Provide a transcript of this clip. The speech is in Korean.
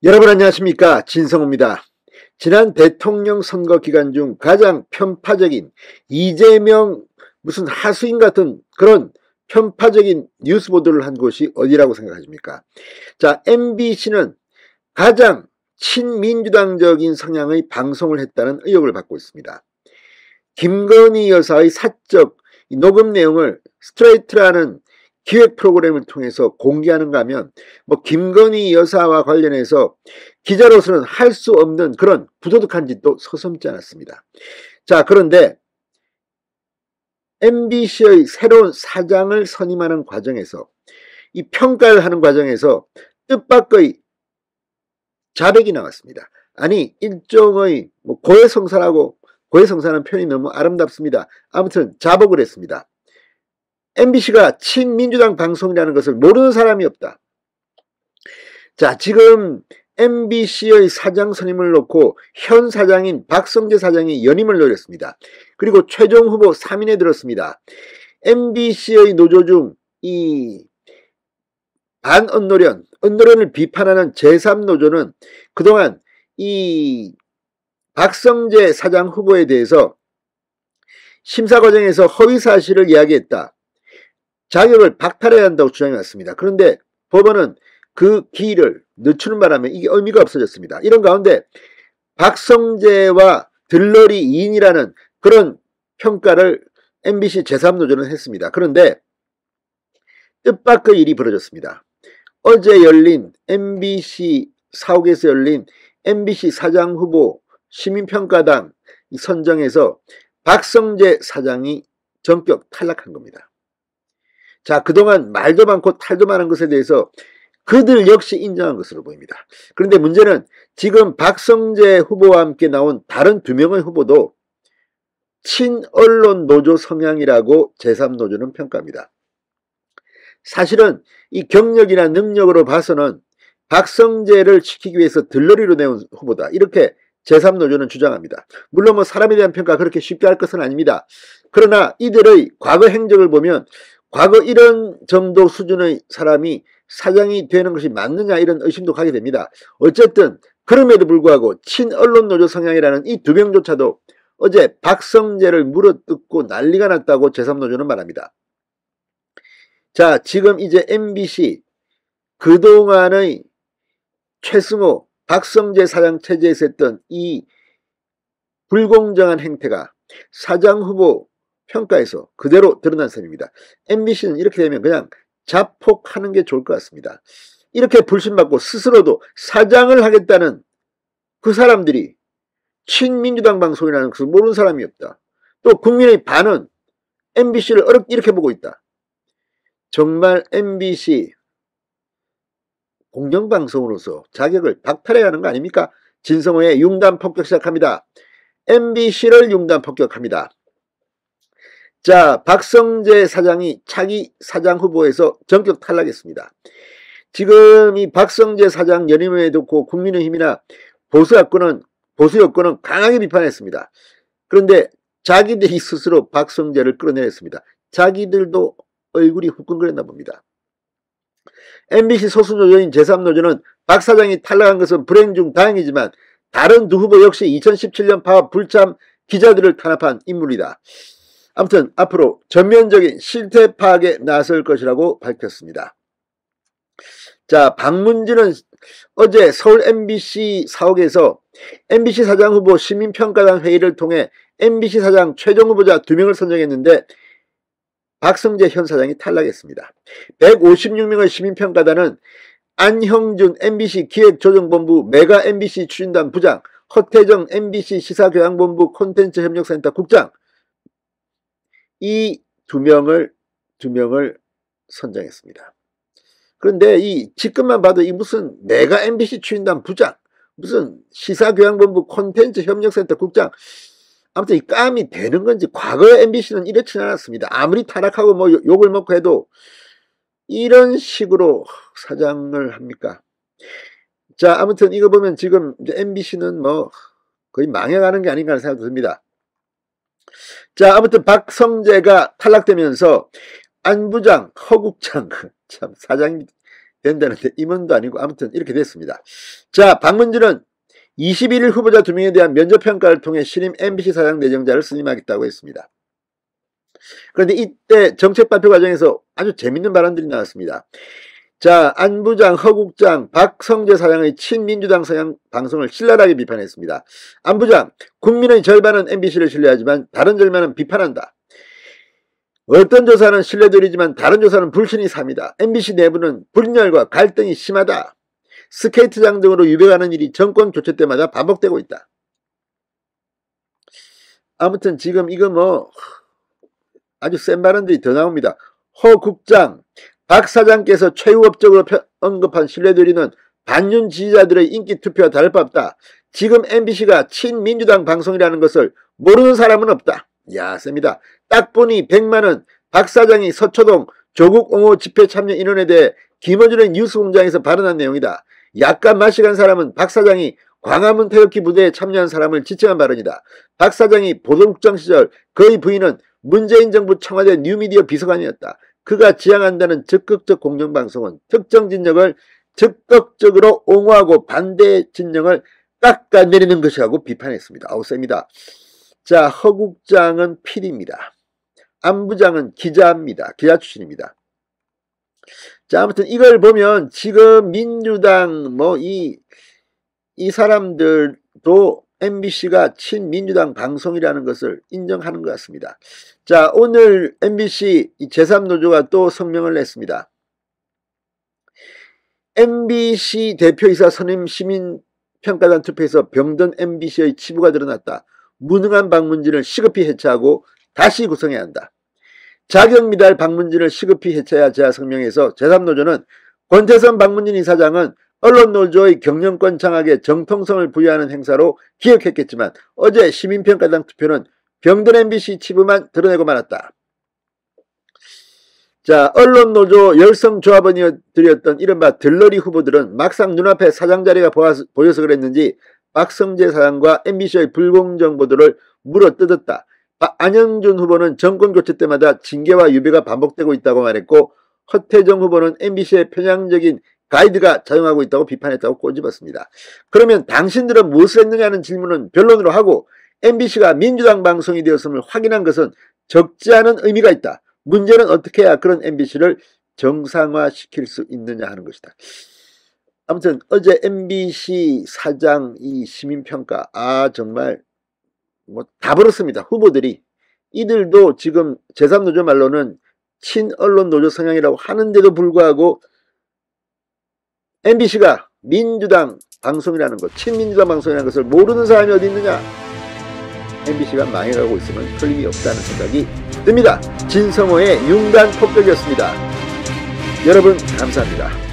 여러분 안녕하십니까, 진성호입니다. 지난 대통령 선거 기간 중 가장 편파적인 이재명 무슨 하수인 같은 그런 편파적인 뉴스 보도를 한 곳이 어디라고 생각하십니까? 자, MBC는 가장 친민주당적인 성향의 방송을 했다는 의혹을 받고 있습니다. 김건희 여사의 사적 녹음 내용을 스트레이트라는 기획 프로그램을 통해서 공개하는가 하면 김건희 여사와 관련해서 기자로서는 할 수 없는 그런 부도덕한 짓도 서슴지 않았습니다. 자, 그런데 MBC의 새로운 사장을 선임하는 과정에서, 이 평가를 하는 과정에서 뜻밖의 자백이 나왔습니다. 아니, 일종의 고해성사라는 표현이 너무 아름답습니다. 아무튼 자복을 했습니다. MBC가 친민주당 방송이라는 것을 모르는 사람이 없다. 자, 지금 MBC의 사장 선임을 놓고 현 사장인 박성재 사장이 연임을 노렸습니다. 그리고 최종 후보 3인에 들었습니다. MBC의 노조 중 이 언노련을 비판하는 제3노조는 그동안 이 박성재 사장 후보에 대해서 심사 과정에서 허위 사실을 이야기했다, 자격을 박탈해야 한다고 주장해왔습니다. 그런데 법원은 그 기일을 늦추는 바람에 이게 의미가 없어졌습니다. 이런 가운데 박성재와 들러리 2인이라는 그런 평가를 MBC 제3노조는 했습니다. 그런데 뜻밖의 일이 벌어졌습니다. 어제 열린 MBC 사옥에서 열린 MBC 사장 후보 시민평가당 선정에서 박성재 사장이 전격 탈락한 겁니다. 자, 그동안 말도 많고 탈도 많은 것에 대해서 그들 역시 인정한 것으로 보입니다. 그런데 문제는 지금 박성재 후보와 함께 나온 다른 2명의 후보도 친언론 노조 성향이라고 제3노조는 평가합니다. 사실은 이 경력이나 능력으로 봐서는 박성재를 지키기 위해서 들러리로 내온 후보다, 이렇게 제3노조는 주장합니다. 물론 사람에 대한 평가 그렇게 쉽게 할 것은 아닙니다. 그러나 이들의 과거 행적을 보면 과거 이런 정도 수준의 사람이 사장이 되는 것이 맞느냐, 이런 의심도 가게 됩니다. 어쨌든 그럼에도 불구하고 친언론 노조 성향이라는 이 2명조차도 어제 박성재를 물어뜯고 난리가 났다고 제3노조는 말합니다. 자, 지금 이제 MBC 그동안의 최승호, 박성재 사장 체제에서 했던 이 불공정한 행태가 사장 후보 평가에서 그대로 드러난 셈입니다. MBC는 이렇게 되면 그냥 자폭하는 게 좋을 것 같습니다. 이렇게 불신받고 스스로도 사장을 하겠다는 그 사람들이 친민주당 방송이라는 것을 모르는 사람이 없다. 또 국민의 반은 MBC를 어렵게 이렇게 보고 있다. 정말 MBC 공영방송으로서 자격을 박탈해야 하는 거 아닙니까? 진성호의 융단 폭격 시작합니다. MBC를 융단 폭격합니다. 자, 박성재 사장이 차기 사장 후보에서 전격 탈락했습니다. 지금 이 박성재 사장 연임을 놓고 국민의힘이나 보수 여권은 강하게 비판했습니다. 그런데 자기들이 스스로 박성재를 끌어내렸습니다. 자기들도 얼굴이 후끈거렸나 봅니다. MBC 소수노조인 제3노조는 박 사장이 탈락한 것은 불행 중 다행이지만 다른 2 후보 역시 2017년 파업 불참 기자들을 탄압한 인물이다. 아무튼 앞으로 전면적인 실태 파악에 나설 것이라고 밝혔습니다. 자, 박문진은 어제 서울 MBC 사옥에서 MBC 사장 후보 시민평가단 회의를 통해 MBC 사장 최종 후보자 2명을 선정했는데 박성재 현 사장이 탈락했습니다. 156명의 시민평가단은 안형준 MBC 기획조정본부 메가 MBC 추진단 부장, 허태정 MBC 시사교양본부 콘텐츠협력센터 국장, 이 2명을 선정했습니다. 그런데 이 직급만 봐도 이 무슨 메가 MBC 추진단 부장, 무슨 시사교양본부 콘텐츠협력센터 국장, 아무튼 이 깜이 되는 건지 과거의 MBC는 이렇지는 않았습니다. 아무리 타락하고 욕을 먹고 해도 이런 식으로 사장을 합니까? 자, 아무튼 이거 보면 지금 이제 MBC는 거의 망해가는 게 아닌가 하는 생각도 듭니다. 자, 아무튼 박성재가 탈락되면서 안 부장, 허 국장, 참 사장이 된다는데 임원도 아니고 아무튼 이렇게 됐습니다. 자, 박문진은 21일 후보자 2명에 대한 면접평가를 통해 신임 MBC 사장 내정자를 선임하겠다고 했습니다. 그런데 이때 정책 발표 과정에서 아주 재밌는 발언들이 나왔습니다. 자, 안 부장, 허 국장, 박성재 사장의 친민주당 성향 방송을 신랄하게 비판했습니다. 안 부장, 국민의 절반은 MBC를 신뢰하지만 다른 절반은 비판한다. 어떤 조사는 신뢰드리지만 다른 조사는 불신이 삽니다. MBC 내부는 분열과 갈등이 심하다. 스케이트장 등으로 유배가는 일이 정권 교체 때마다 반복되고 있다. 아무튼 지금 이거 뭐 아주 센 발언들이 더 나옵니다. 허 국장, 박 사장께서 최후업적으로 언급한 신뢰드리는 반윤 지지자들의 인기 투표와 다를 바 없다. 지금 MBC가 친민주당 방송이라는 것을 모르는 사람은 없다. 야, 셉니다. 딱 보니 100만원 박 사장이 서초동 조국 옹호 집회 참여 인원에 대해 김어준의 뉴스공장에서 발언한 내용이다. 약간 마시간 사람은 박 사장이 광화문 태극기 무대에 참여한 사람을 지칭한 발언이다. 박 사장이 보도국장 시절 그의 부인은 문재인 정부 청와대 뉴미디어 비서관이었다. 그가 지향한다는 적극적 공정방송은 특정 진영을 적극적으로 옹호하고 반대 진영을 깎아내리는 것이라고 비판했습니다. 아우 셉니다. 자, 허 국장은 PD입니다. 안 부장은 기자입니다. 기자 출신입니다. 자, 아무튼 이걸 보면 지금 민주당 이 사람들도 MBC가 친민주당 방송이라는 것을 인정하는 것 같습니다. 자, 오늘 MBC 제3노조가 또 성명을 냈습니다. MBC 대표이사 선임 시민평가단 투표에서 병든 MBC의 치부가 드러났다. 무능한 박문진을 시급히 해체하고 다시 구성해야 한다. 자격미달 박문진을 시급히 해체해야 제야 성명에서 제3노조는 권태선 박문진 이사장은 언론노조의 경영권 장악에 정통성을 부여하는 행사로 기억했겠지만 어제 시민평가단 투표는 병든 MBC 치부만 드러내고 말았다. 자, 언론노조 열성조합원이었던 이른바 들러리 후보들은 막상 눈앞에 사장 자리가 보여서 그랬는지 박성재 사장과 MBC의 불공정 보도를 물어뜯었다. 안영준 후보는 정권교체 때마다 징계와 유배가 반복되고 있다고 말했고 허태정 후보는 MBC의 편향적인 가이드가 작용하고 있다고 비판했다고 꼬집었습니다. 그러면 당신들은 무엇을 했느냐는 질문은 변론으로 하고 MBC가 민주당 방송이 되었음을 확인한 것은 적지 않은 의미가 있다. 문제는 어떻게 해야 그런 MBC를 정상화시킬 수 있느냐 하는 것이다. 아무튼 어제 MBC 사장 이 시민평가 정말 다 벌었습니다. 후보들이. 이들도 지금 제3노조 말로는 친언론 노조 성향이라고 하는데도 불구하고 MBC가 민주당 방송이라는 것, 친민주당 방송이라는 것을 모르는 사람이 어디 있느냐. MBC가 망해가고 있으면 틀림이 없다는 생각이 듭니다. 진성호의 융단 폭격이었습니다. 여러분 감사합니다.